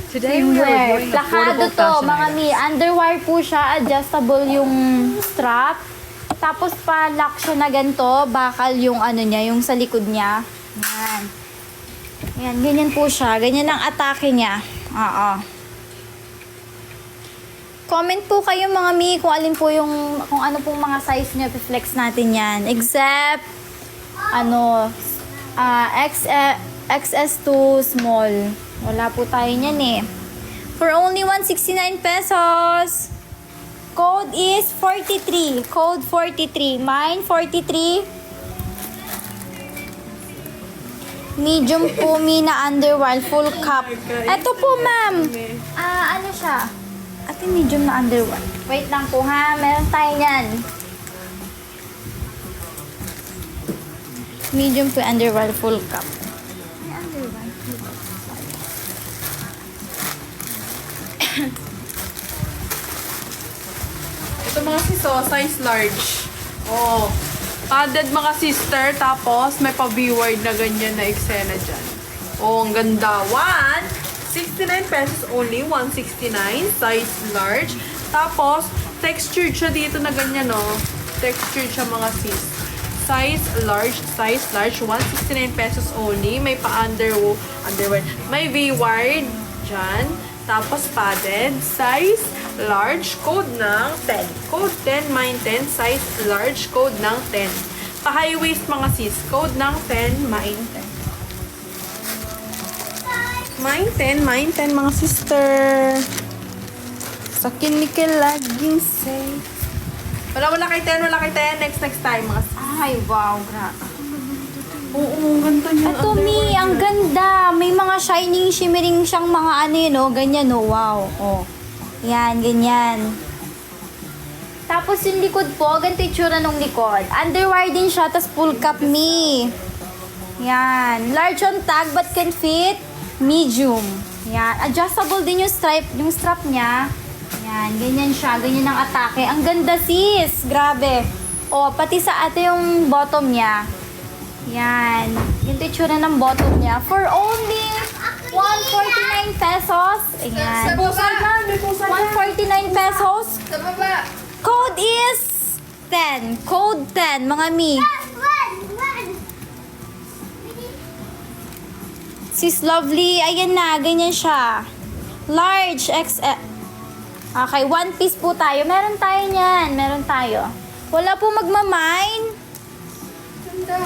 Today we are reviewing Plakado affordable to, fashion mga items. mi. Underwire po siya, adjustable yung strap. Tapos pa-lock siya na ganito, bakal yung ano niya, yung sa likod niya. Yan. Yan, ganyan po siya. Ganyan ang atake niya. Oo. Comment po kayo mga mi kung alin po yung, kung ano pong mga size niya, flex natin yan. Except, ano, XS2 small. Wala po tayo niyan eh. For only 169 pesos. Code is 43. Code 43. Mine 43. Medium po mi na underwear. Full cup. Ito po ma'am. Ano siya? Ate medium na underwear. Wait lang po ha. Meron tayo yan. Medium po underwear. Full cup. May underwear. Full cup. Ito mga siso, size large. Oh. Padded mga sister, tapos may pa-B-word na ganyan na eksena dyan. Oh, ang ganda. 169 pesos only. 169. Size large. Tapos, textured siya dito na ganyan, no? Textured siya mga sis. Size large. 169 pesos only. May underwear. May V-word dyan. Tapos, padded. Size large, code ng 10. Code 10, mine 10, size large, code ng 10. Pa-high waist mga sis, code ng 10, mine 10. Mine 10 mga sister. Sa kinikel laging safe. Wala kay 10. Next time mga sis. Ay, wow. Grabe. Oo, ang ganda niya. Ito, Mi, ang ganda. May mga shining, shimmering siyang mga ano yun, oh. Ganyan, oh. Wow. Oh. Yan, ganyan. Tapos yung likod po, ganito yung tsura ng likod. Underwire din siya, tas full cup, Mi. Yan. Large on tag, but can fit medium. Yan. Adjustable din yung strap niya. Yan, ganyan siya. Ganyan ang atake. Ang ganda, sis. Grabe. O, pati sa ate yung bottom niya. Yan. Yung tsura ng bottom niya. For only 149 pesos. Ayan. 149 pesos. Sa baba. Code is 10. Code 10, mga mi. Sis Lovely, ayan na. Ganyan siya. Large XL. Okay, one piece po tayo. Meron tayo niyan. Meron tayo. Wala po magmamine. Ganda.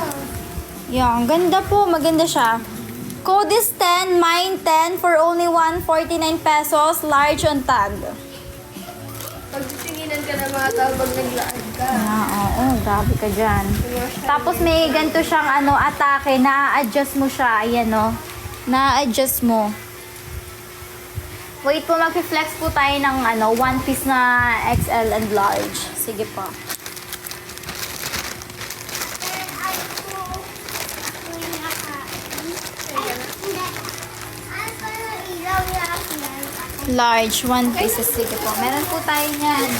Yan, ganda po. Maganda siya. Code is 10, mine 10 for only 149 pesos, large on tag. Pag titinginan ka na mga tao pag naglaan ka. Oo, grabe ka dyan. Tapos may ganito siyang atake, na-adjust mo siya. Ayan o. Na-adjust mo. Wait po, mag-flex po tayo ng one piece na XL and large. Sige po. Large, one pieces. Sige po. Meron po tayo niyan.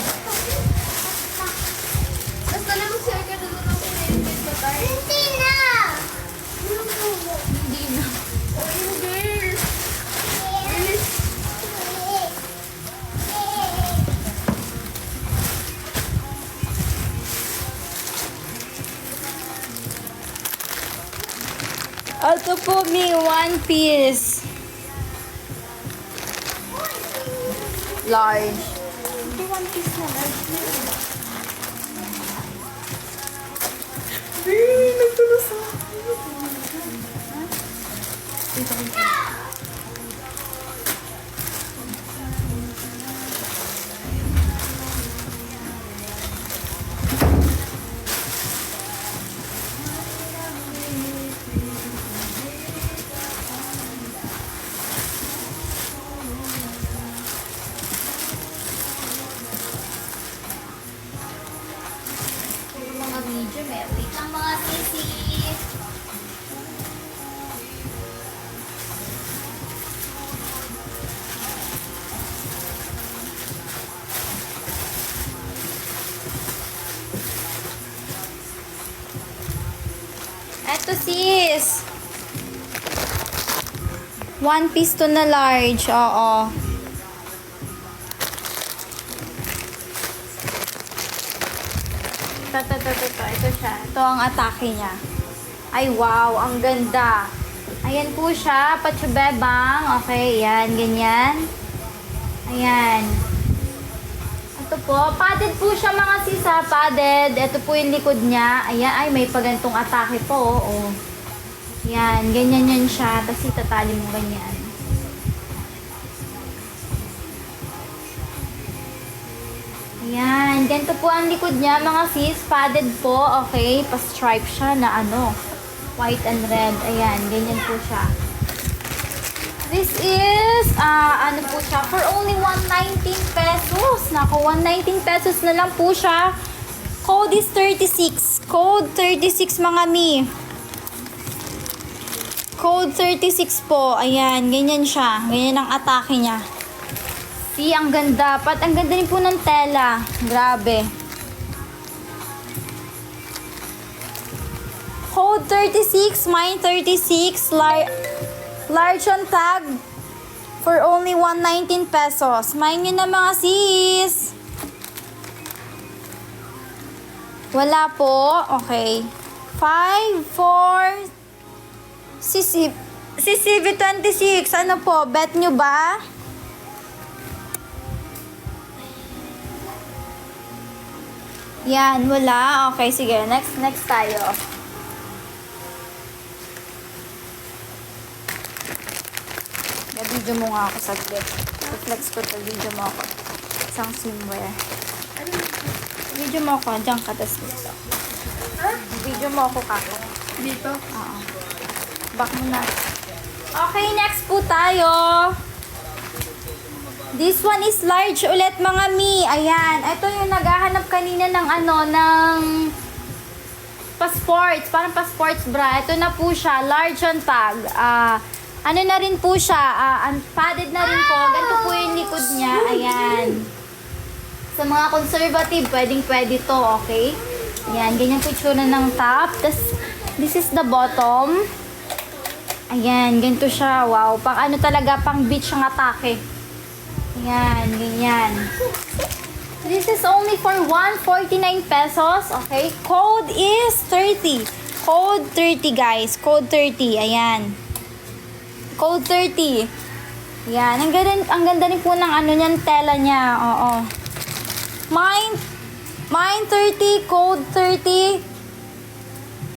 Basta lang share ka na doon ako na-invite ba tayo? Hindi na! Hindi na. Oh, yung girls. Bilis. Ito po, mi, one piece. Large. Hindi one piece na large. Nagtulos ako. Mga medium eh. Wait lang mga sisi. Eto sis. One piece to na large. Oo. Ito. Ito siya. Ito ang atake niya. Ay, wow. Ang ganda. Ayan po siya. Pachubebang. Okay, yan. Ganyan. Ayan. Ito po. Padded po siya mga sisa. Padded. Ito po yung likod niya. Ayan. Ay, may pagantong atake po. Oh. Yan. Ganyan yan siya. Tapos itatali mo ganyan. Ayan. Ganito po ang likod niya mga sis. Padded po. Okay. Pa-stripe siya na ano. White and red. Ayan. Ganyan po siya. This is, ano po siya, for only 119 pesos. Naku, 119 pesos na lang po siya. Code is 36. Code 36 mga mi. Code 36 po. Ayan, ganyan siya. Ganyan ang atake niya. See, ang ganda. Ang ganda rin po ng tela. Grabe. Code 36, mine 36, large on tag for only 119 pesos. Mine nyo na mga sis. Wala po. Okay. 5, 4, CCV26. Ano po? Bet nyo ba? Yan, wala. Okay, sige. Next tayo. Video mo nga ako saglit. I-flex ko to. Video mo ako. Isang swimwear. Video mo ako. Diyan ka. Tas dito. Video mo ako kako. Dito? Oo. Back mo na. Okay, next po tayo. This one is large ulit mga mi. Ayan. Ito yung naghahanap kanina ng ano, ng pa-sports. Parang pa-sports bra. Ito na po siya. Large on tag. Ano na rin po siya. Padded na rin po. Ganito po yung likod niya. Ayan. Sa mga conservative, pwedeng-pwede to. Okay? Ayan. Ganyan po yung tsura ng top. Tapos, this is the bottom. Ayan. Ganito siya. Wow. Pang ano talaga, pang beach ang atake. Ayan. Ganyan. This is only for 149 pesos. Okay? Code is 30. Code 30 guys. Code 30. Ayan. Code 30. Yan. Ang ganda rin po ng ano niyan, tela niya. Oo. Mine 30, code 30.